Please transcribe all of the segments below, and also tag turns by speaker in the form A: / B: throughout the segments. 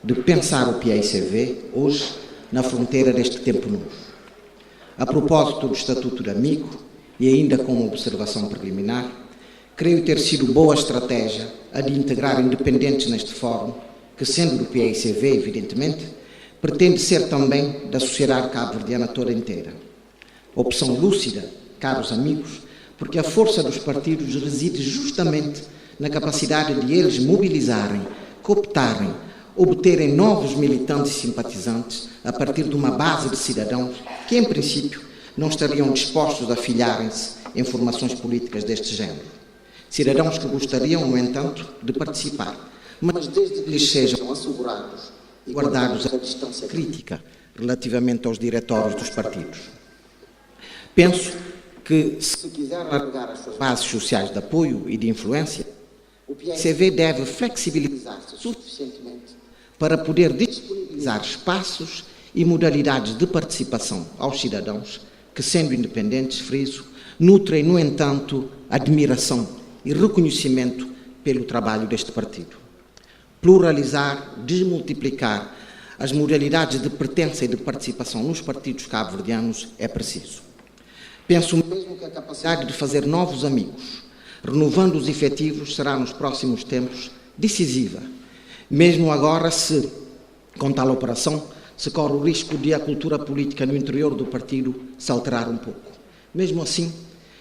A: de pensar o PAICV hoje na fronteira deste tempo novo. A propósito do Estatuto de Amigo, e ainda como observação preliminar, creio ter sido boa estratégia a de integrar independentes neste fórum, que, sendo do PAICV, evidentemente, pretende ser também da sociedade cabo-verdiana toda inteira. Opção lúcida, caros amigos, porque a força dos partidos reside justamente na capacidade de eles mobilizarem, cooptarem, obterem novos militantes e simpatizantes a partir de uma base de cidadãos que, em princípio, não estariam dispostos a filiarem-se em formações políticas deste género. Cidadãos que gostariam, no entanto, de participar, mas desde que lhes sejam assegurados e guardados a distância crítica relativamente aos diretórios dos partidos. Penso que, se quiser alargar as suas bases sociais de apoio e de influência, o PAICV deve flexibilizar-se suficientemente para poder disponibilizar espaços e modalidades de participação aos cidadãos que, sendo independentes, friso, nutrem, no entanto, admiração e reconhecimento pelo trabalho deste partido. Pluralizar, desmultiplicar as modalidades de pertença e de participação nos partidos cabo-verdianos é preciso. Penso mesmo que a capacidade de fazer novos amigos, renovando os efetivos, será nos próximos tempos decisiva. Mesmo agora, se, com tal operação, se corre o risco de a cultura política no interior do partido se alterar um pouco. Mesmo assim,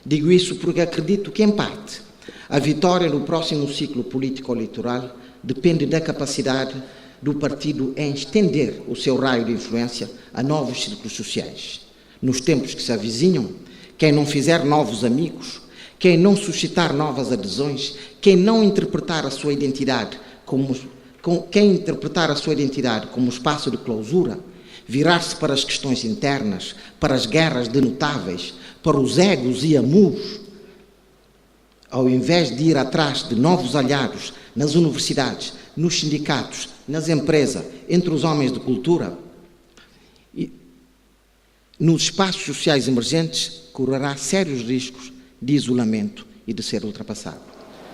A: digo isso porque acredito que, em parte, a vitória no próximo ciclo político-eleitoral depende da capacidade do partido em estender o seu raio de influência a novos círculos sociais. Nos tempos que se avizinham, quem não fizer novos amigos, quem não suscitar novas adesões, quem não interpretar a sua identidade como espaço de clausura, virar-se para as questões internas, para as guerras denotáveis, para os egos e amuros, ao invés de ir atrás de novos aliados nas universidades, nos sindicatos, nas empresas, entre os homens de cultura, e nos espaços sociais emergentes, correrá sérios riscos de isolamento e de ser ultrapassado.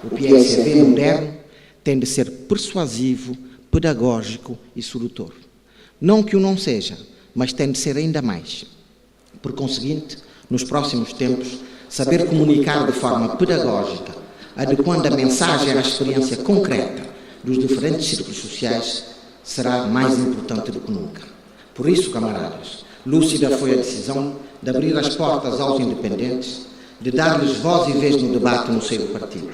A: O PAICV moderno tem de ser persuasivo, pedagógico e sedutor. Não que o não seja, mas tem de ser ainda mais. Por conseguinte, nos próximos tempos, saber comunicar de forma pedagógica, adequando a mensagem à experiência concreta dos diferentes círculos sociais, será mais importante do que nunca. Por isso, camaradas, lúcida foi a decisão de abrir as portas aos independentes, de dar-lhes voz e vez no debate no seio do partido.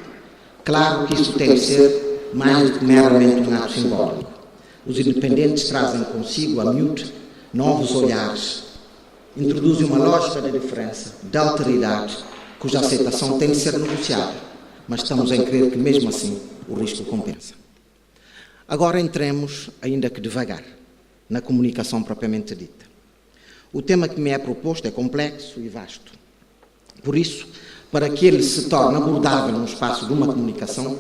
A: Claro que isso tem de ser mais do que meramente um ato simbólico. Os independentes trazem consigo, a miúde, novos olhares, introduzem uma lógica de diferença, de alteridade, cuja aceitação tem de ser negociada, mas estamos em crer que, mesmo assim, o risco compensa. Agora entremos, ainda que devagar, na comunicação propriamente dita. O tema que me é proposto é complexo e vasto. Por isso, para que ele se torne abordável no espaço de uma comunicação,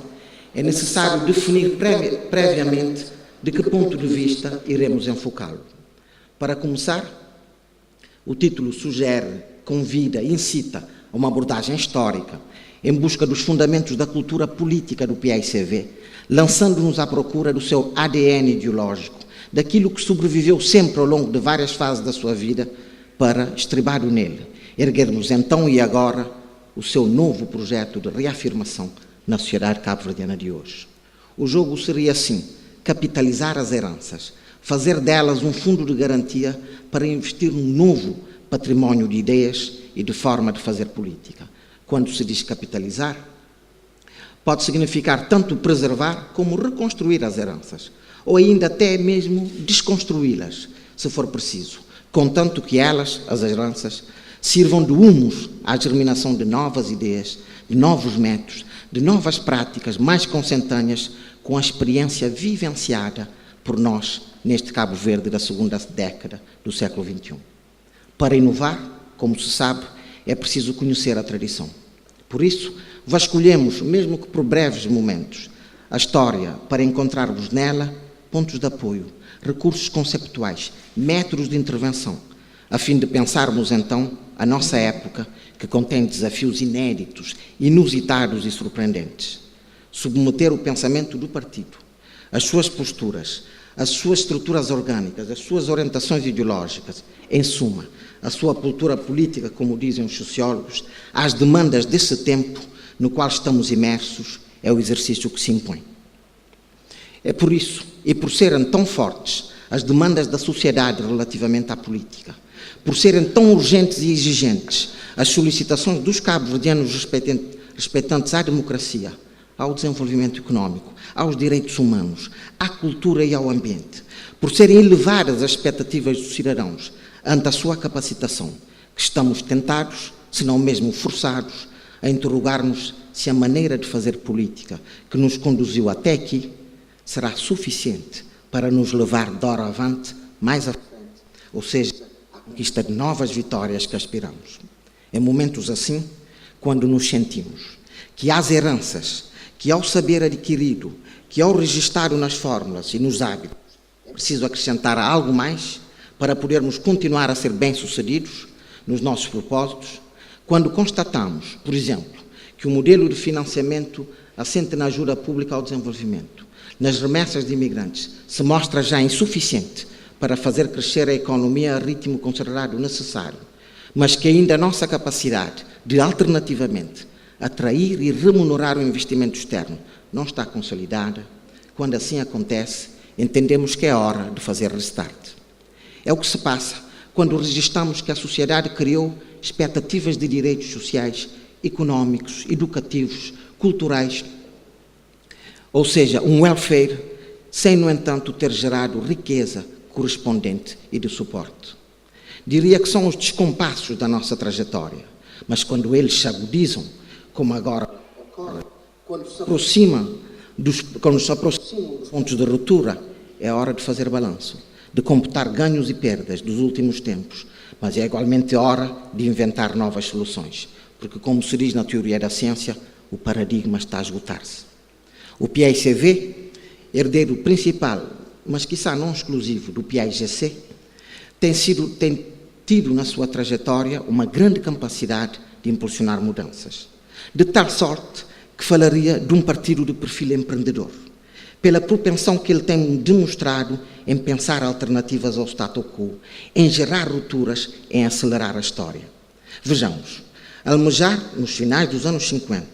A: é necessário definir previamente de que ponto de vista iremos enfocá-lo. Para começar, o título sugere, convida, incita a uma abordagem histórica, em busca dos fundamentos da cultura política do PAICV, lançando-nos à procura do seu ADN ideológico, daquilo que sobreviveu sempre ao longo de várias fases da sua vida, para, estribado nele, erguermos então e agora o seu novo projeto de reafirmação na sociedade cabo-verdiana de hoje. O jogo seria, assim, capitalizar as heranças, fazer delas um fundo de garantia para investir num novo património de ideias e de forma de fazer política. Quando se diz capitalizar, pode significar tanto preservar como reconstruir as heranças, ou ainda até mesmo desconstruí-las, se for preciso, contanto que elas, as heranças, sirvam de humus à germinação de novas ideias, de novos métodos, de novas práticas mais consentâneas com a experiência vivenciada por nós neste Cabo Verde da segunda década do século XXI. Para inovar, como se sabe, é preciso conhecer a tradição. Por isso, vasculhemos, mesmo que por breves momentos, a história para encontrarmos nela pontos de apoio, recursos conceptuais, métodos de intervenção, a fim de pensarmos então a nossa época, que contém desafios inéditos, inusitados e surpreendentes. Submeter o pensamento do partido, as suas posturas, as suas estruturas orgânicas, as suas orientações ideológicas, em suma, a sua cultura política, como dizem os sociólogos, às demandas desse tempo no qual estamos imersos, é o exercício que se impõe. É por isso, e por serem tão fortes as demandas da sociedade relativamente à política, por serem tão urgentes e exigentes as solicitações dos cabo-verdianos respeitantes à democracia, ao desenvolvimento económico, aos direitos humanos, à cultura e ao ambiente, por serem elevadas as expectativas dos cidadãos ante a sua capacitação, que estamos tentados, se não mesmo forçados, a interrogar-nos se a maneira de fazer política que nos conduziu até aqui será suficiente para nos levar de hora avante, mais à frente, ou seja, à conquista de novas vitórias que aspiramos. Em momentos assim, quando nos sentimos que as heranças, que ao saber adquirido, que ao registado nas fórmulas e nos hábitos, é preciso acrescentar algo mais para podermos continuar a ser bem-sucedidos nos nossos propósitos, quando constatamos, por exemplo, que o modelo de financiamento assente na ajuda pública ao desenvolvimento, nas remessas de imigrantes, se mostra já insuficiente para fazer crescer a economia a ritmo considerado necessário, mas que ainda a nossa capacidade de, alternativamente, atrair e remunerar o investimento externo não está consolidada, quando assim acontece, entendemos que é hora de fazer restart. É o que se passa quando registramos que a sociedade criou expectativas de direitos sociais, económicos, educativos, culturais, ou seja, um welfare, sem, no entanto, ter gerado riqueza correspondente e de suporte. Diria que são os descompassos da nossa trajetória, mas quando eles se agudizam, como agora ocorre, quando se aproximam dos pontos de ruptura, é hora de fazer balanço, de computar ganhos e perdas dos últimos tempos, mas é igualmente hora de inventar novas soluções, porque, como se diz na teoria da ciência, o paradigma está a esgotar-se. O PAICV, herdeiro principal, mas quiçá não exclusivo, do PAIGC, tem tido na sua trajetória uma grande capacidade de impulsionar mudanças, de tal sorte que falaria de um partido de perfil empreendedor, pela propensão que ele tem demonstrado em pensar alternativas ao status quo, em gerar rupturas, em acelerar a história. Vejamos, almejar, nos finais dos anos 50,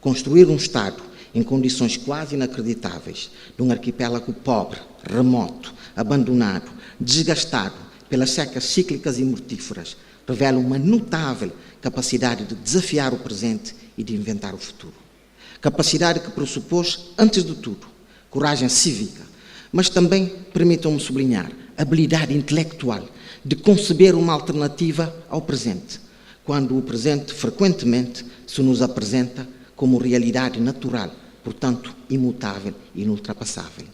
A: construir um Estado em condições quase inacreditáveis, de um arquipélago pobre, remoto, abandonado, desgastado pelas secas cíclicas e mortíferas, revela uma notável capacidade de desafiar o presente e de inventar o futuro. Capacidade que pressupôs, antes de tudo, coragem cívica, mas também, permitam-me sublinhar, habilidade intelectual de conceber uma alternativa ao presente, quando o presente frequentemente se nos apresenta como realidade natural, portanto, imutável e inultrapassável.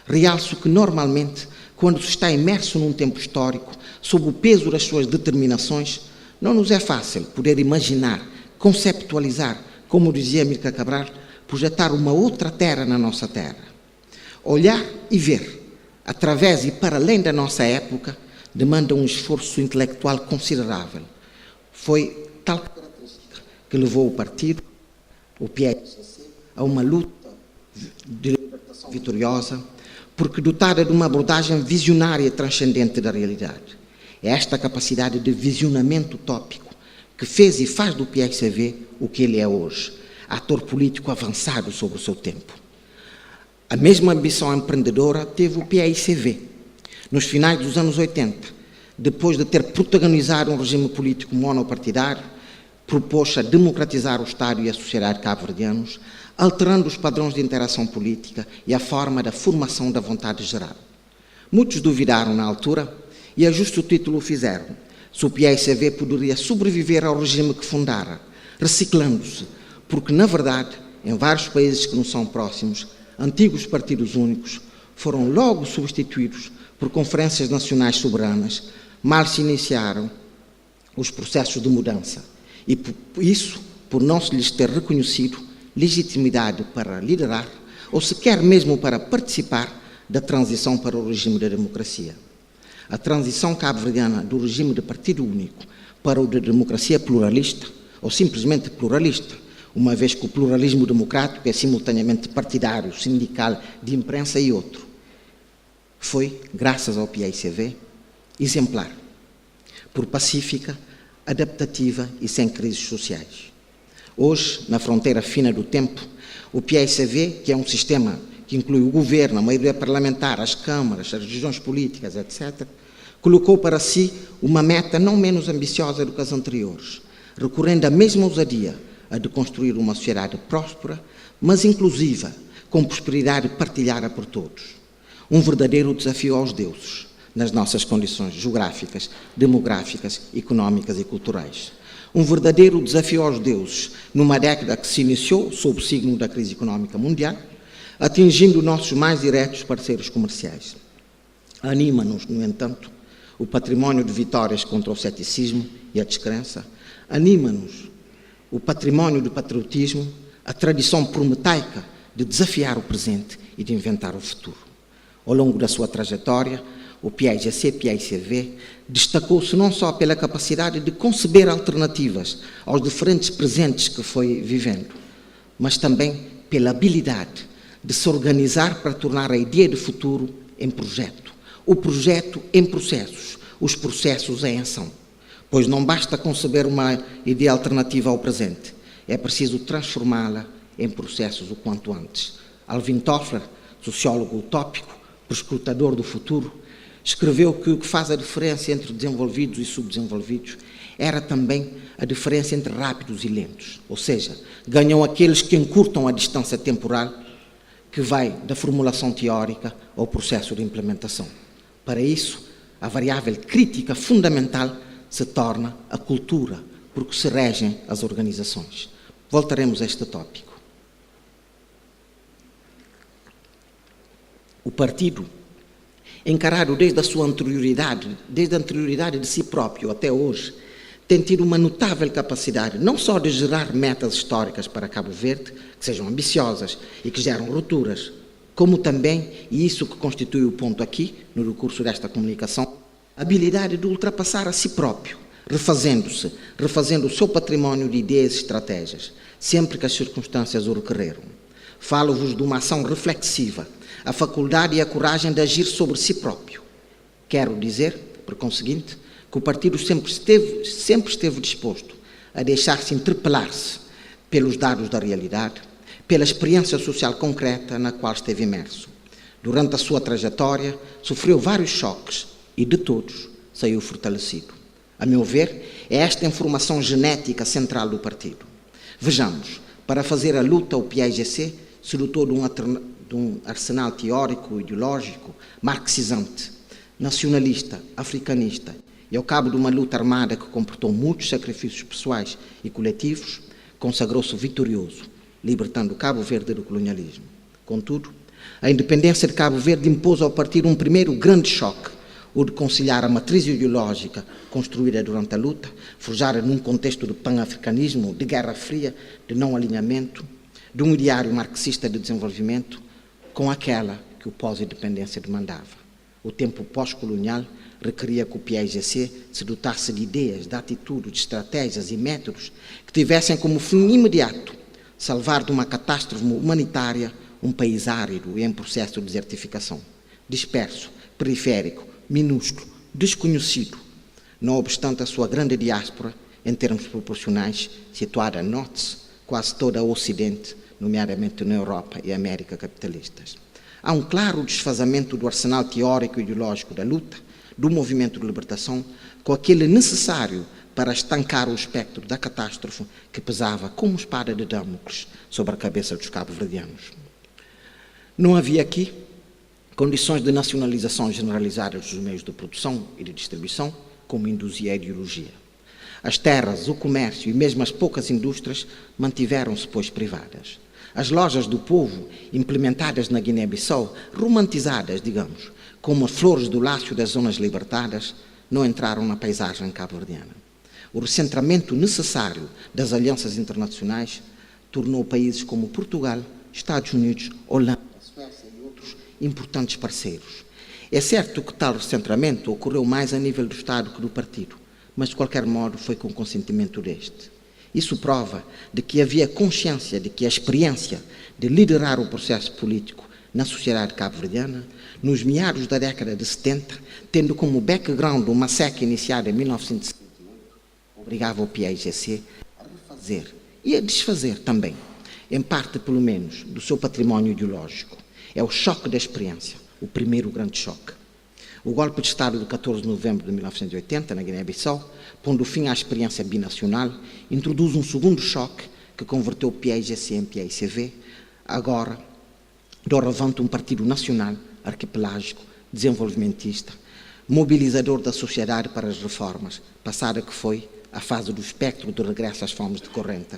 A: Realço que, normalmente, quando se está imerso num tempo histórico, sob o peso das suas determinações, não nos é fácil poder imaginar, conceptualizar, como dizia Amílcar Cabral, projetar uma outra terra na nossa terra. Olhar e ver, através e para além da nossa época, demanda um esforço intelectual considerável. Foi tal característica que levou o partido, o PAIGC, a uma luta de libertação vitoriosa, porque dotada de uma abordagem visionária e transcendente da realidade. É esta capacidade de visionamento utópico que fez e faz do PAICV o que ele é hoje, ator político avançado sobre o seu tempo. A mesma ambição empreendedora teve o PAICV, nos finais dos anos 80, depois de ter protagonizado um regime político monopartidário, propôs a democratizar o Estado e a sociedade cabo-verdianos, alterando os padrões de interação política e a forma da formação da vontade geral. Muitos duvidaram na altura, e a justo título o fizeram, se o PAICV poderia sobreviver ao regime que fundara, reciclando-se, porque, na verdade, em vários países que não são próximos, antigos partidos únicos foram logo substituídos por conferências nacionais soberanas, mal se iniciaram os processos de mudança, e por isso, por não se lhes ter reconhecido legitimidade para liderar, ou sequer mesmo para participar da transição para o regime da democracia. A transição cabo-verdiana do regime de partido único para o de democracia pluralista, ou simplesmente pluralista, uma vez que o pluralismo democrático é simultaneamente partidário, sindical, de imprensa e outro. foi, graças ao PAICV, exemplar, por pacífica, adaptativa e sem crises sociais. Hoje, na fronteira fina do tempo, o PAICV, que é um sistema que inclui o governo, a maioria parlamentar, as câmaras, as regiões políticas, etc., colocou para si uma meta não menos ambiciosa do que as anteriores, recorrendo à mesma ousadia, a de construir uma sociedade próspera, mas inclusiva, com prosperidade partilhada por todos. Um verdadeiro desafio aos deuses, nas nossas condições geográficas, demográficas, económicas e culturais. Um verdadeiro desafio aos deuses, numa década que se iniciou sob o signo da crise económica mundial, atingindo nossos mais diretos parceiros comerciais. Anima-nos, no entanto, o património de vitórias contra o ceticismo e a descrença, anima-nos o património do patriotismo, a tradição prometeica de desafiar o presente e de inventar o futuro. Ao longo da sua trajetória, o PAIGC-PAICV destacou-se não só pela capacidade de conceber alternativas aos diferentes presentes que foi vivendo, mas também pela habilidade de se organizar para tornar a ideia de futuro em projeto, o projeto em processos, os processos em ação. Pois não basta conceber uma ideia alternativa ao presente, é preciso transformá-la em processos o quanto antes. Alvin Toffler, sociólogo utópico, perscrutador do futuro, escreveu que o que faz a diferença entre desenvolvidos e subdesenvolvidos era também a diferença entre rápidos e lentos, ou seja, ganham aqueles que encurtam a distância temporal que vai da formulação teórica ao processo de implementação. Para isso, a variável crítica fundamental se torna a cultura, porque se regem as organizações. Voltaremos a este tópico. O partido, encarado desde a sua anterioridade, desde a anterioridade de si próprio até hoje, tem tido uma notável capacidade não só de gerar metas históricas para Cabo Verde, que sejam ambiciosas e que geram rupturas, como também, e isso que constitui o ponto aqui, no recurso desta comunicação, a habilidade de ultrapassar a si próprio, refazendo-se, refazendo o seu património de ideias e estratégias, sempre que as circunstâncias o requereram. Falo-vos de uma ação reflexiva, a faculdade e a coragem de agir sobre si próprio. Quero dizer, por conseguinte, que o partido sempre esteve disposto a deixar-se interpelar-se pelos dados da realidade, pela experiência social concreta na qual esteve imerso. Durante a sua trajetória, sofreu vários choques e, de todos, saiu fortalecido. A meu ver, é esta informação genética central do partido. Vejamos, para fazer a luta, o PAIGC se dotou de um arsenal teórico, ideológico, marxizante, nacionalista, africanista, e ao cabo de uma luta armada que comportou muitos sacrifícios pessoais e coletivos, consagrou-se vitorioso, libertando Cabo Verde do colonialismo. Contudo, a independência de Cabo Verde impôs ao partido um primeiro grande choque, o de conciliar a matriz ideológica construída durante a luta, forjada num contexto de pan-africanismo, de guerra fria, de não alinhamento, de um ideário marxista de desenvolvimento, com aquela que o pós-independência demandava. O tempo pós-colonial requeria que o PAIGC se dotasse de ideias, de atitudes, de estratégias e métodos que tivessem como fim imediato salvar de uma catástrofe humanitária um país árido e em processo de desertificação, disperso, periférico, minúsculo, desconhecido, não obstante a sua grande diáspora, em termos proporcionais, situada a norte, quase toda o Ocidente, nomeadamente na Europa e América capitalistas. Há um claro desfazamento do arsenal teórico e ideológico da luta, do movimento de libertação, com aquele necessário para estancar o espectro da catástrofe que pesava como espada de Damocles sobre a cabeça dos cabo-verdianos. Não havia aqui condições de nacionalização generalizadas dos meios de produção e de distribuição, como induzia a ideologia. As terras, o comércio e mesmo as poucas indústrias mantiveram-se, pois, privadas. As lojas do povo, implementadas na Guiné-Bissau, romantizadas, digamos, como as flores do lácio das zonas libertadas, não entraram na paisagem cabo-verdiana. O recentramento necessário das alianças internacionais tornou países como Portugal, Estados Unidos, Holanda, Suécia e outros importantes parceiros. É certo que tal recentramento ocorreu mais a nível do Estado que do partido, mas de qualquer modo foi com consentimento deste. Isso prova de que havia consciência de que a experiência de liderar o processo político na sociedade cabo-verdiana, nos meados da década de 70, tendo como background uma seca iniciada em 1978, obrigava o PAIGC a refazer e a desfazer também, em parte pelo menos, do seu património ideológico. É o choque da experiência, o primeiro grande choque. O golpe de Estado de 14 de novembro de 1980, na Guiné-Bissau, pondo fim à experiência binacional, introduz um segundo choque que converteu o PAIGC em PAICV, agora doravante um partido nacional, arquipelágico, desenvolvimentista, mobilizador da sociedade para as reformas, passada que foi a fase do espectro do regresso às fomes de corrente,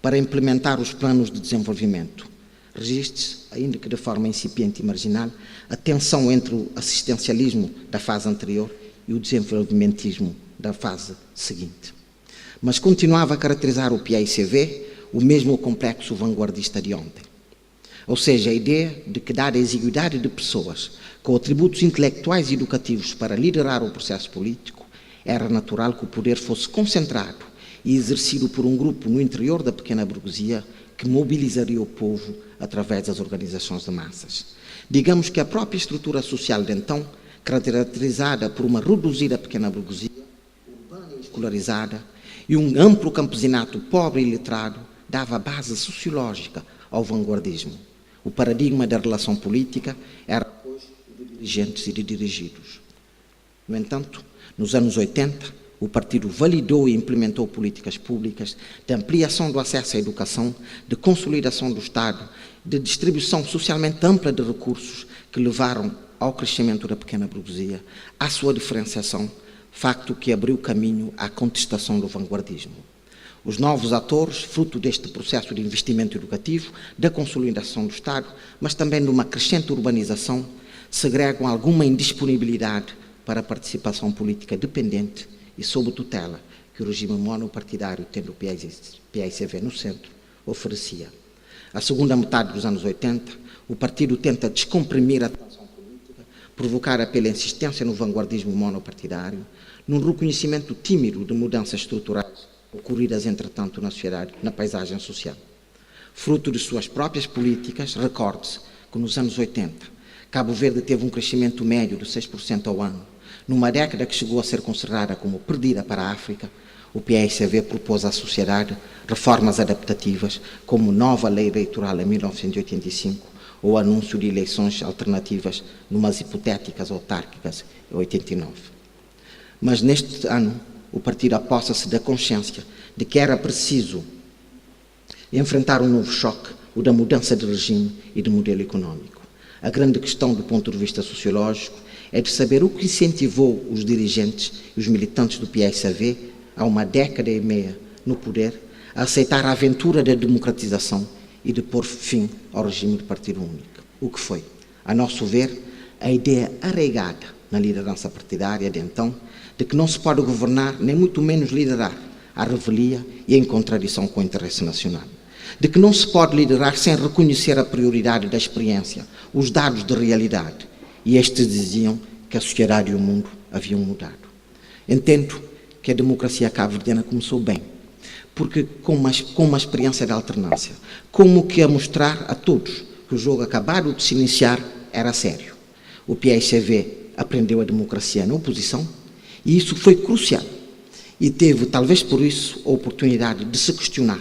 A: para implementar os planos de desenvolvimento. Registre-se, ainda que de forma incipiente e marginal, a tensão entre o assistencialismo da fase anterior e o desenvolvimentismo da fase seguinte. Mas continuava a caracterizar o PAICV o mesmo complexo vanguardista de ontem. Ou seja, a ideia de que, dada a exiguidade de pessoas com atributos intelectuais e educativos para liderar o processo político, era natural que o poder fosse concentrado e exercido por um grupo no interior da pequena burguesia que mobilizaria o povo através das organizações de massas. Digamos que a própria estrutura social de então, caracterizada por uma reduzida pequena burguesia, urbana e escolarizada, e um amplo campesinato pobre e letrado, dava base sociológica ao vanguardismo. O paradigma da relação política era, pois, de dirigentes e de dirigidos. No entanto, nos anos 80, o partido validou e implementou políticas públicas de ampliação do acesso à educação, de consolidação do Estado, de distribuição socialmente ampla de recursos que levaram ao crescimento da pequena burguesia, à sua diferenciação, facto que abriu caminho à contestação do vanguardismo. Os novos atores, fruto deste processo de investimento educativo, da consolidação do Estado, mas também de uma crescente urbanização, segregam alguma indisponibilidade para a participação política dependente e sob tutela que o regime monopartidário, tendo o PAICV no centro, oferecia. A segunda metade dos anos 80, o partido tenta descomprimir a tensão política, provocada pela insistência no vanguardismo monopartidário, num reconhecimento tímido de mudanças estruturais ocorridas, entretanto, na sociedade, na paisagem social. Fruto de suas próprias políticas, recorde-se que nos anos 80, Cabo Verde teve um crescimento médio de 6% ao ano. Numa década que chegou a ser considerada como perdida para a África, o PAICV propôs à sociedade reformas adaptativas, como nova lei eleitoral em 1985 ou anúncio de eleições alternativas numas hipotéticas autárquicas em 89. Mas neste ano, o partido aposta-se da consciência de que era preciso enfrentar um novo choque, o da mudança de regime e de modelo econômico. A grande questão do ponto de vista sociológico é de saber o que incentivou os dirigentes e os militantes do PAICV, há uma década e meia no poder, a aceitar a aventura da democratização e de pôr fim ao regime de partido único. O que foi, a nosso ver, a ideia arraigada na liderança partidária de então, de que não se pode governar, nem muito menos liderar, à revelia e em contradição com o interesse nacional. De que não se pode liderar sem reconhecer a prioridade da experiência, os dados de realidade. E estes diziam que a sociedade e o mundo haviam mudado. Entendo que a democracia cabo-verdiana começou bem, porque com uma experiência de alternância, como que a mostrar a todos que o jogo acabado de se iniciar era sério. O PAICV aprendeu a democracia na oposição, e isso foi crucial. E teve, talvez por isso, a oportunidade de se questionar,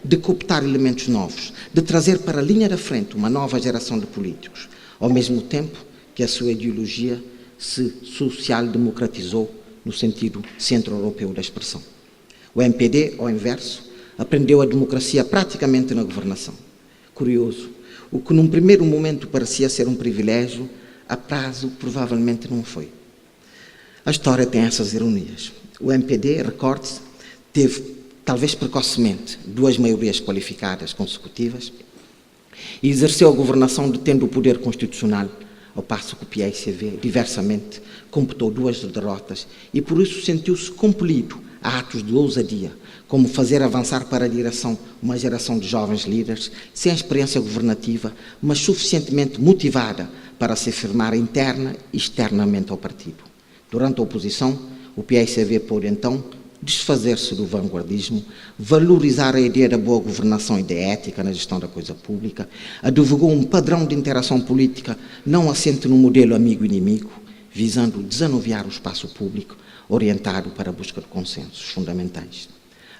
A: de cooptar elementos novos, de trazer para a linha da frente uma nova geração de políticos, ao mesmo tempo que a sua ideologia se social-democratizou no sentido centro-europeu da expressão. O MPD, ao inverso, aprendeu a democracia praticamente na governação. Curioso, o que num primeiro momento parecia ser um privilégio, a prazo provavelmente não foi. A história tem essas ironias. O MPD, recorde-se, teve, talvez precocemente, 2 maiorias qualificadas consecutivas e exerceu a governação detendo o poder constitucional, ao passo que o PAICV, diversamente, computou 2 derrotas e por isso sentiu-se compelido a atos de ousadia, como fazer avançar para a direção uma geração de jovens líderes sem experiência governativa, mas suficientemente motivada para se afirmar interna e externamente ao partido. Durante a oposição, o PAICV pôde então desfazer-se do vanguardismo, valorizar a ideia da boa governação e da ética na gestão da coisa pública, advogou um padrão de interação política não assente no modelo amigo-inimigo, visando desanuviar o espaço público, orientado para a busca de consensos fundamentais.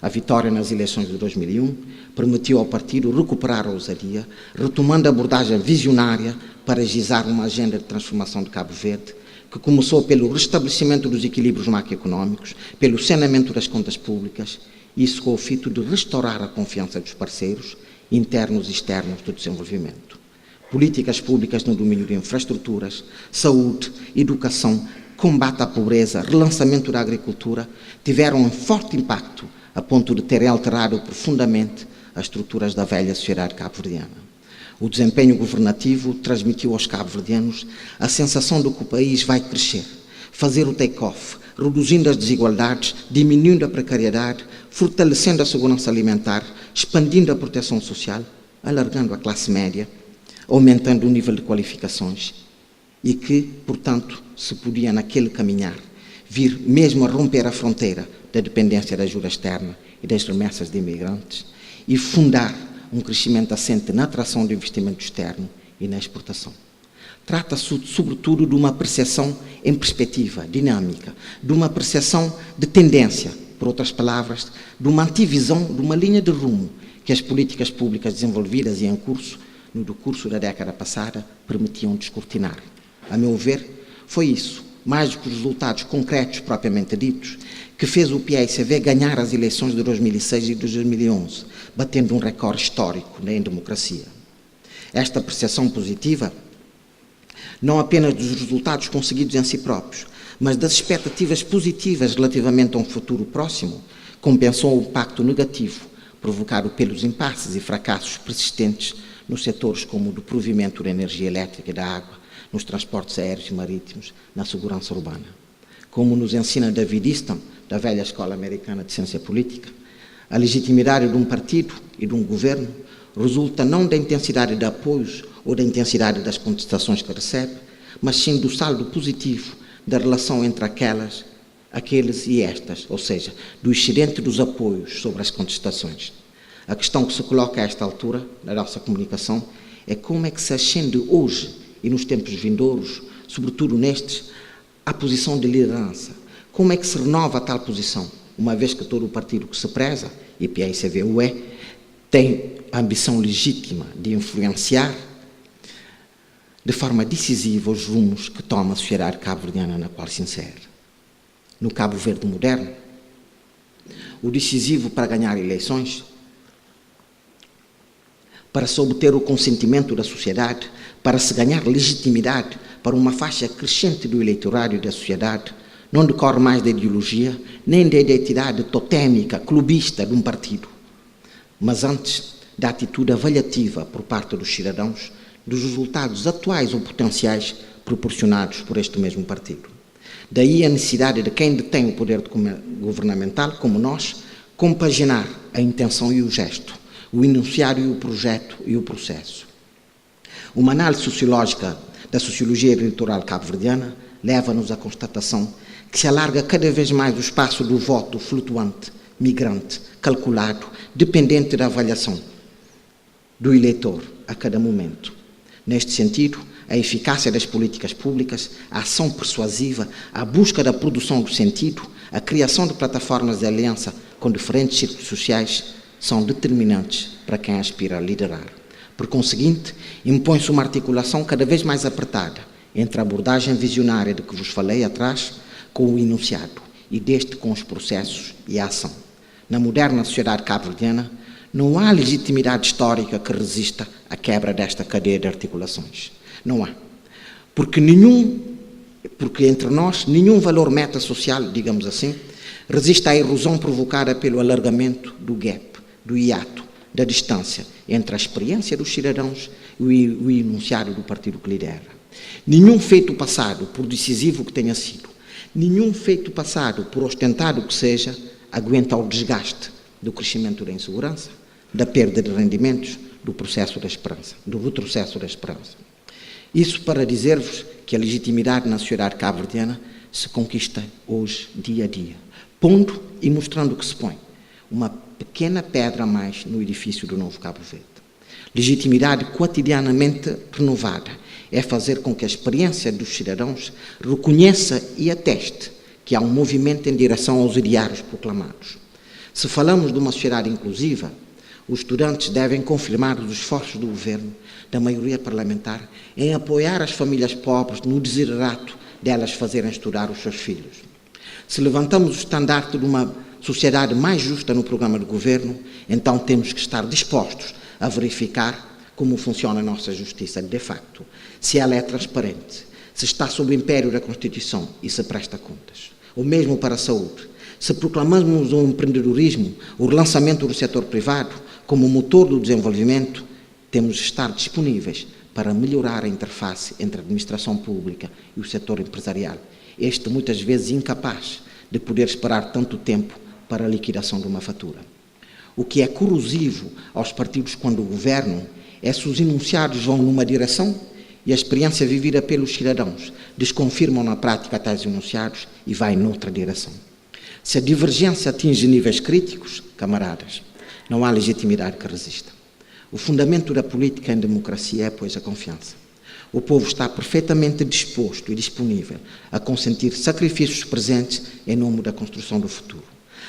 A: A vitória nas eleições de 2001 permitiu ao partido recuperar a ousadia, retomando a abordagem visionária para agilizar uma agenda de transformação de Cabo Verde, que começou pelo restabelecimento dos equilíbrios macroeconómicos, pelo saneamento das contas públicas, isso com o fito de restaurar a confiança dos parceiros, internos e externos do desenvolvimento. Políticas públicas no domínio de infraestruturas, saúde, educação, combate à pobreza, relançamento da agricultura, tiveram um forte impacto a ponto de terem alterado profundamente as estruturas da velha sociedade cabo-verdiana. O desempenho governativo transmitiu aos cabo-verdianos a sensação de que o país vai crescer, fazer o take-off, reduzindo as desigualdades, diminuindo a precariedade, fortalecendo a segurança alimentar, expandindo a proteção social, alargando a classe média, aumentando o nível de qualificações e que, portanto, se podia naquele caminhar vir mesmo a romper a fronteira da dependência da ajuda externa e das remessas de imigrantes e fundar um crescimento assente na atração do investimento externo e na exportação. Trata-se, sobretudo, de uma percepção em perspectiva, dinâmica, de uma percepção de tendência, por outras palavras, de uma antivisão, de uma linha de rumo que as políticas públicas desenvolvidas e em curso, no decurso da década passada, permitiam descortinar. A meu ver, foi isso, mais do que os resultados concretos propriamente ditos, que fez o PAICV ganhar as eleições de 2006 e de 2011, batendo um recorde histórico em democracia. Esta percepção positiva, não apenas dos resultados conseguidos em si próprios, mas das expectativas positivas relativamente a um futuro próximo, compensou o impacto negativo provocado pelos impasses e fracassos persistentes nos setores como o do provimento da energia elétrica e da água, nos transportes aéreos e marítimos, na segurança urbana. Como nos ensina David Easton, da velha Escola Americana de Ciência Política, a legitimidade de um partido e de um governo resulta não da intensidade de apoios ou da intensidade das contestações que recebe, mas sim do saldo positivo da relação entre aqueles e estas, ou seja, do excedente dos apoios sobre as contestações. A questão que se coloca a esta altura, na nossa comunicação, é como é que se ascende hoje e nos tempos vindouros, sobretudo nestes, à posição de liderança. Como é que se renova a tal posição? Uma vez que todo o partido que se preza, e PAICV o é, tem a ambição legítima de influenciar de forma decisiva os rumos que toma a sociedade cabo-verdiana na qual se insere. No Cabo Verde moderno, o decisivo para ganhar eleições, para se obter o consentimento da sociedade, para se ganhar legitimidade para uma faixa crescente do eleitorado e da sociedade, não decorre mais da ideologia, nem da identidade totémica, clubista de um partido, mas antes da atitude avaliativa por parte dos cidadãos dos resultados atuais ou potenciais proporcionados por este mesmo partido. Daí a necessidade de quem detém o poder governamental, como nós, compaginar a intenção e o gesto, o enunciado e o projeto e o processo. Uma análise sociológica da sociologia eleitoral cabo-verdiana leva-nos à constatação que se alarga cada vez mais o espaço do voto flutuante, migrante, calculado, dependente da avaliação do eleitor a cada momento. Neste sentido, a eficácia das políticas públicas, a ação persuasiva, a busca da produção do sentido, a criação de plataformas de aliança com diferentes círculos sociais são determinantes para quem aspira a liderar. Por conseguinte, impõe-se uma articulação cada vez mais apertada entre a abordagem visionária de que vos falei atrás com o enunciado e deste com os processos e a ação. Na moderna sociedade cabo-verdiana, não há legitimidade histórica que resista à quebra desta cadeia de articulações. Não há. Porque entre nós, nenhum valor meta-social, digamos assim, resiste à erosão provocada pelo alargamento do gap, do hiato, da distância entre a experiência dos cidadãos e o enunciado do partido que lidera. Nenhum feito passado, por decisivo que tenha sido, nenhum feito passado, por ostentado que seja, aguenta o desgaste do crescimento da insegurança, da perda de rendimentos, do processo da esperança, do retrocesso da esperança. Isso para dizer-vos que a legitimidade na sociedade cabo-verdiana se conquista hoje, dia a dia, pondo e mostrando que se põe uma pequena pedra a mais no edifício do novo Cabo Verde. Legitimidade cotidianamente renovada é fazer com que a experiência dos cidadãos reconheça e ateste que há um movimento em direção aos ideários proclamados. Se falamos de uma sociedade inclusiva, os estudantes devem confirmar os esforços do governo, da maioria parlamentar, em apoiar as famílias pobres no desiderato delas fazerem estudar os seus filhos. Se levantamos o estandarte de uma sociedade mais justa no programa do governo, então temos que estar dispostos a verificar como funciona a nossa justiça de facto, se ela é transparente, se está sob o império da Constituição e se presta contas. O mesmo para a saúde. Se proclamamos o empreendedorismo, o relançamento do setor privado como motor do desenvolvimento, temos de estar disponíveis para melhorar a interface entre a administração pública e o setor empresarial. Este muitas vezes incapaz de poder esperar tanto tempo para a liquidação de uma fatura. O que é corrosivo aos partidos quando governam é se os enunciados vão numa direção e a experiência vivida pelos cidadãos desconfirmam na prática tais enunciados e vai noutra direção. Se a divergência atinge níveis críticos, camaradas, não há legitimidade que resista. O fundamento da política em democracia é, pois, a confiança. O povo está perfeitamente disposto e disponível a consentir sacrifícios presentes em nome da construção do futuro,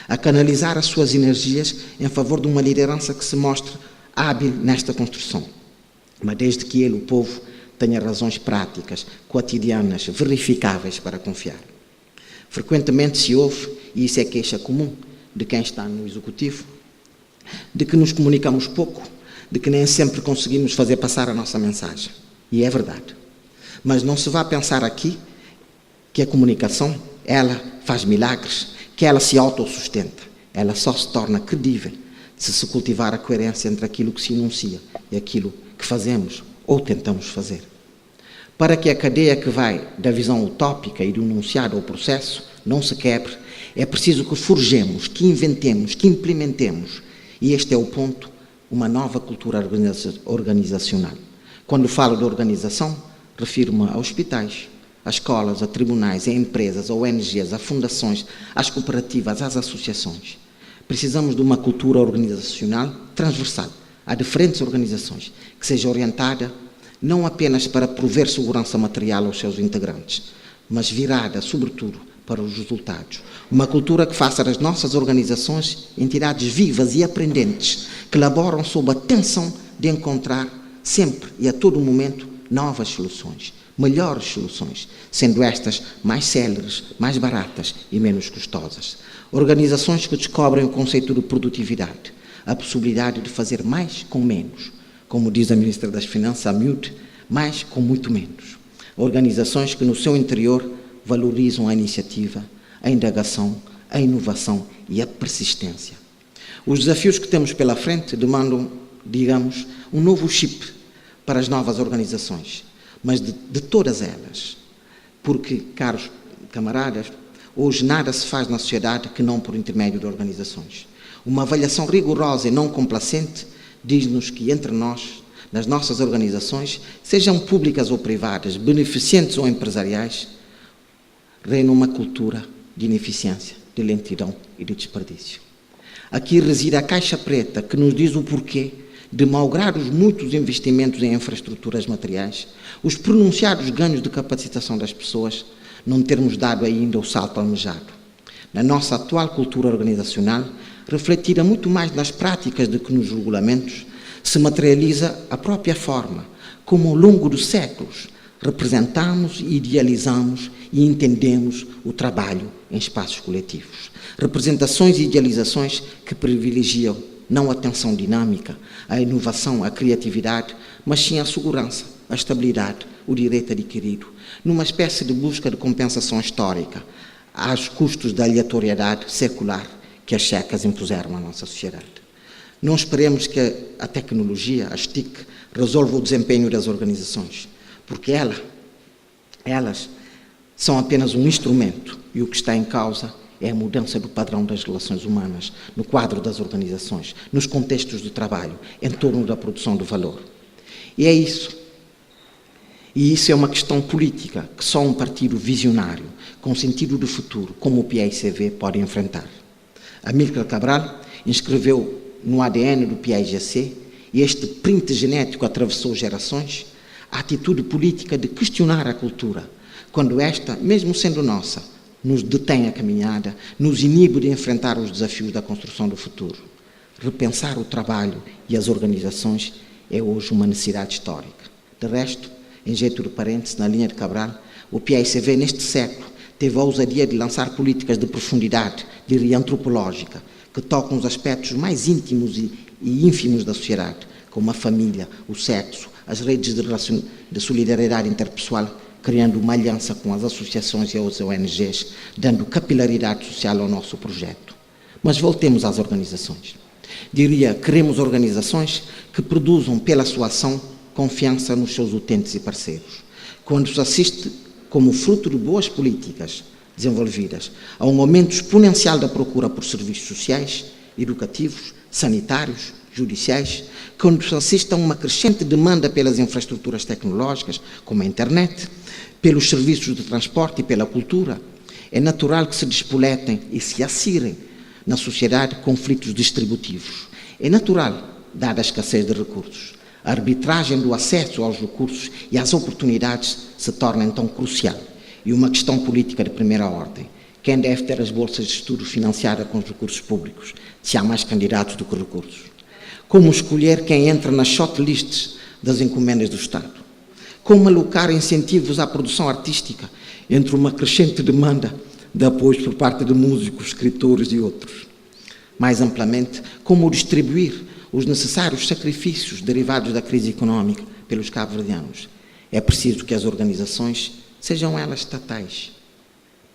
A: a canalizar as suas energias em favor de uma liderança que se mostre hábil nesta construção, mas desde que ele, o povo, tenha razões práticas, cotidianas, verificáveis para confiar. Frequentemente se ouve, e isso é queixa comum de quem está no Executivo, de que nos comunicamos pouco, de que nem sempre conseguimos fazer passar a nossa mensagem. E é verdade. Mas não se vá pensar aqui que a comunicação, ela faz milagres, que ela se autossustenta. Ela só se torna credível se cultivar a coerência entre aquilo que se enuncia e aquilo que fazemos ou tentamos fazer. Para que a cadeia que vai da visão utópica e do enunciado ao processo não se quebre, é preciso que forjemos, que inventemos, que implementemos, e este é o ponto, uma nova cultura organizacional. Quando falo de organização, refiro-me a hospitais, a escolas, a tribunais, a empresas, a ONGs, a fundações, às cooperativas, às associações. Precisamos de uma cultura organizacional transversal a diferentes organizações, que seja orientada não apenas para prover segurança material aos seus integrantes, mas virada, sobretudo, para os resultados. Uma cultura que faça das nossas organizações entidades vivas e aprendentes, que laboram sob a tensão de encontrar sempre e a todo momento novas soluções, melhores soluções, sendo estas mais céleres, mais baratas e menos custosas. Organizações que descobrem o conceito de produtividade, a possibilidade de fazer mais com menos. Como diz a Ministra das Finanças, a miúde, mais com muito menos. Organizações que no seu interior valorizam a iniciativa, a indagação, a inovação e a persistência. Os desafios que temos pela frente demandam, digamos, um novo chip para as novas organizações, mas de todas elas. Porque, caros camaradas, hoje nada se faz na sociedade que não por intermédio de organizações. Uma avaliação rigorosa e não complacente diz-nos que entre nós, nas nossas organizações, sejam públicas ou privadas, beneficentes ou empresariais, reina uma cultura de ineficiência, de lentidão e de desperdício. Aqui reside a caixa preta que nos diz o porquê de, malgrado os muitos investimentos em infraestruturas materiais, os pronunciados ganhos de capacitação das pessoas, não termos dado ainda o salto almejado. Na nossa atual cultura organizacional, refletida muito mais nas práticas do que nos regulamentos, se materializa a própria forma, como ao longo dos séculos representamos, idealizamos e entendemos o trabalho em espaços coletivos. Representações e idealizações que privilegiam não a tensão dinâmica, a inovação, a criatividade, mas sim a segurança, a estabilidade, o direito adquirido, numa espécie de busca de compensação histórica, aos custos da aleatoriedade secular que as checas impuseram à nossa sociedade. Não esperemos que a tecnologia, as TIC, resolva o desempenho das organizações, porque elas são apenas um instrumento e o que está em causa é a mudança do padrão das relações humanas no quadro das organizações, nos contextos de trabalho, em torno da produção de valor. E é isso. E isso é uma questão política que só um partido visionário, com sentido de futuro, como o PAICV, pode enfrentar. Amílcar Cabral inscreveu no ADN do PAIGC, e este print genético atravessou gerações, a atitude política de questionar a cultura, quando esta, mesmo sendo nossa, nos detém a caminhada, nos inibe de enfrentar os desafios da construção do futuro. Repensar o trabalho e as organizações é hoje uma necessidade histórica. De resto, em jeito de parêntese, na linha de Cabral, o PAICV neste século teve a ousadia de lançar políticas de profundidade, diria antropológica, que tocam os aspectos mais íntimos e ínfimos da sociedade, como a família, o sexo, as redes de solidariedade interpessoal, criando uma aliança com as associações e as ONGs, dando capilaridade social ao nosso projeto. Mas voltemos às organizações. Diria, queremos organizações que produzam, pela sua ação, confiança nos seus utentes e parceiros. Quando se assiste, como fruto de boas políticas desenvolvidas, a um aumento exponencial da procura por serviços sociais, educativos, sanitários, judiciais, quando se assiste a uma crescente demanda pelas infraestruturas tecnológicas, como a internet, pelos serviços de transporte e pela cultura, é natural que se despoletem e se acirem na sociedade conflitos distributivos. É natural, dada a escassez de recursos. A arbitragem do acesso aos recursos e às oportunidades se torna então crucial e uma questão política de primeira ordem. Quem deve ter as bolsas de estudo financiadas com os recursos públicos, se há mais candidatos do que recursos? Como escolher quem entra nas shortlists das encomendas do Estado? Como alocar incentivos à produção artística entre uma crescente demanda de apoios por parte de músicos, escritores e outros? Mais amplamente, como distribuir os necessários sacrifícios derivados da crise económica pelos cabo-verdianos? É preciso que as organizações, sejam elas estatais,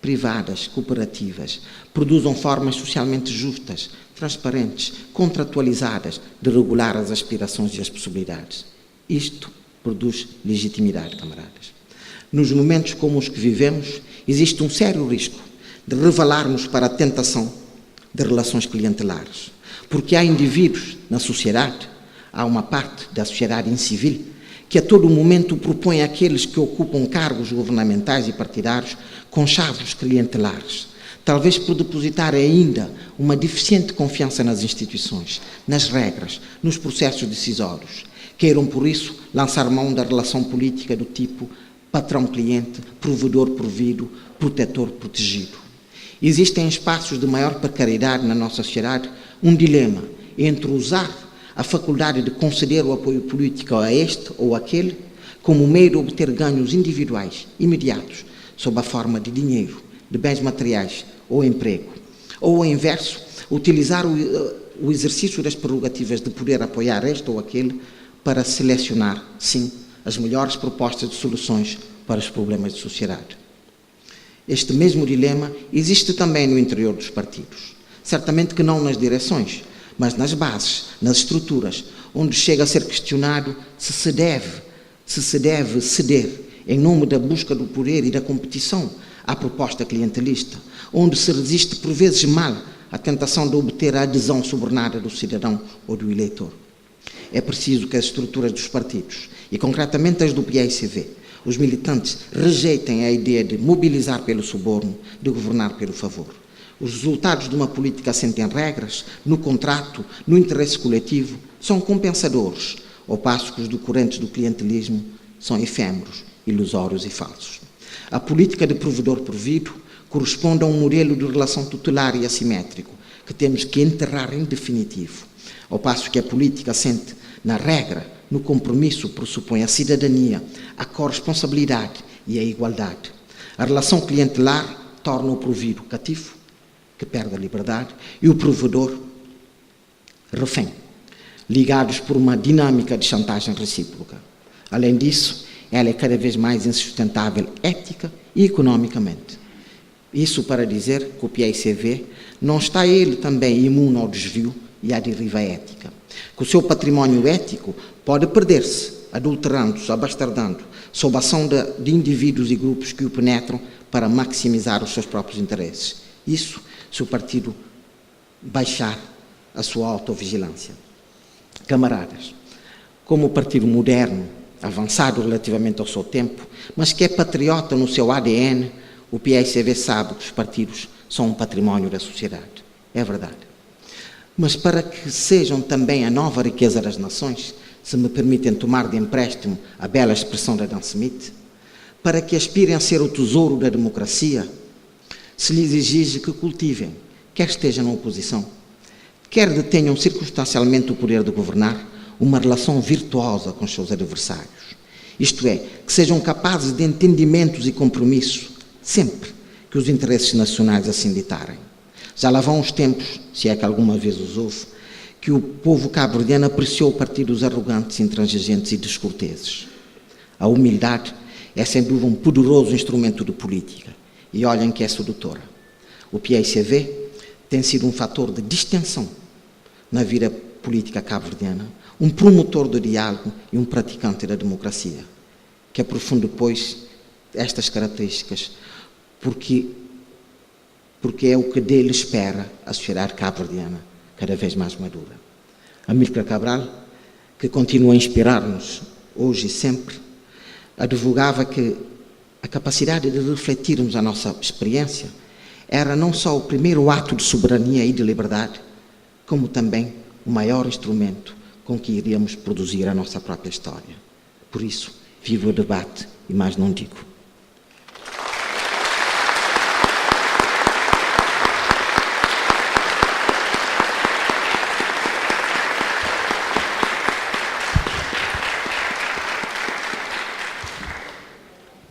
A: privadas, cooperativas, produzam formas socialmente justas, transparentes, contratualizadas de regular as aspirações e as possibilidades. Isto produz legitimidade, camaradas. Nos momentos como os que vivemos, existe um sério risco de revelarmos para a tentação de relações clientelares, porque há indivíduos na sociedade, há uma parte da sociedade incivil, que a todo momento propõe àqueles que ocupam cargos governamentais e partidários com chaves clientelares, talvez por depositar ainda uma deficiente confiança nas instituições, nas regras, nos processos decisórios. Queiram, por isso, lançar mão da relação política do tipo patrão-cliente, provedor-provido, protetor-protegido. Existem espaços de maior precariedade na nossa sociedade um dilema entre usar a faculdade de conceder o apoio político a este ou aquele como meio de obter ganhos individuais, imediatos, sob a forma de dinheiro, de bens materiais ou emprego. Ou, ao inverso, utilizar o exercício das prerrogativas de poder apoiar este ou aquele para selecionar, sim, as melhores propostas de soluções para os problemas de sociedade. Este mesmo dilema existe também no interior dos partidos. Certamente que não nas direções, mas nas bases, nas estruturas, onde chega a ser questionado se se deve ceder em nome da busca do poder e da competição à proposta clientelista, onde se resiste por vezes mal à tentação de obter a adesão sobornada do cidadão ou do eleitor. É preciso que as estruturas dos partidos, e concretamente as do PAICV, os militantes rejeitem a ideia de mobilizar pelo suborno, de governar pelo favor. Os resultados de uma política assente em regras, no contrato, no interesse coletivo, são compensadores, ao passo que os decorrentes do clientelismo são efêmeros, ilusórios e falsos. A política de provedor-provido corresponde a um modelo de relação tutelar e assimétrico que temos que enterrar em definitivo, ao passo que a política assente na regra, no compromisso, pressupõe a cidadania, a corresponsabilidade e a igualdade. A relação clientelar torna o provido cativo, que perde a liberdade, e o provedor refém, ligados por uma dinâmica de chantagem recíproca. Além disso, ela é cada vez mais insustentável ética e economicamente. Isso para dizer que o PAICV não está ele também imune ao desvio e à deriva ética, que o seu património ético pode perder-se, adulterando-se, abastardando, sob a ação de indivíduos e grupos que o penetram para maximizar os seus próprios interesses. Isso se o partido baixar a sua autovigilância. Camaradas, como partido moderno, avançado relativamente ao seu tempo, mas que é patriota no seu ADN, o PAICV sabe que os partidos são um património da sociedade. É verdade. Mas para que sejam também a nova riqueza das nações, se me permitem tomar de empréstimo a bela expressão de Adam Smith, para que aspirem a ser o tesouro da democracia, se lhes exige que cultivem, quer estejam na oposição, quer detenham circunstancialmente o poder de governar, uma relação virtuosa com os seus adversários. Isto é, que sejam capazes de entendimentos e compromisso, sempre que os interesses nacionais assim ditarem. Já lá vão os tempos, se é que alguma vez os houve, que o povo cabo-verdiano apreciou partidos arrogantes, intransigentes e descorteses. A humildade é sem dúvida um poderoso instrumento de política, e olhem que é sedutora. O PAICV tem sido um fator de distensão na vida política cabo-verdiana, um promotor do diálogo e um praticante da democracia, que aprofunde, pois, estas características, porque é o que dele espera a sociedade cabo-verdiana, cada vez mais madura. Amílcar Cabral, que continua a inspirar-nos hoje e sempre, advogava que a capacidade de refletirmos a nossa experiência era não só o primeiro ato de soberania e de liberdade, como também o maior instrumento com que iríamos produzir a nossa própria história. Por isso, viva o debate e mais não digo.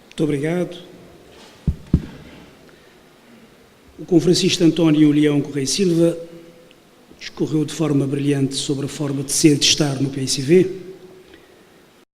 B: Muito obrigado. O conferencista António Leão Correia Silva discorreu de forma brilhante sobre a forma de ser e de estar no PAICV.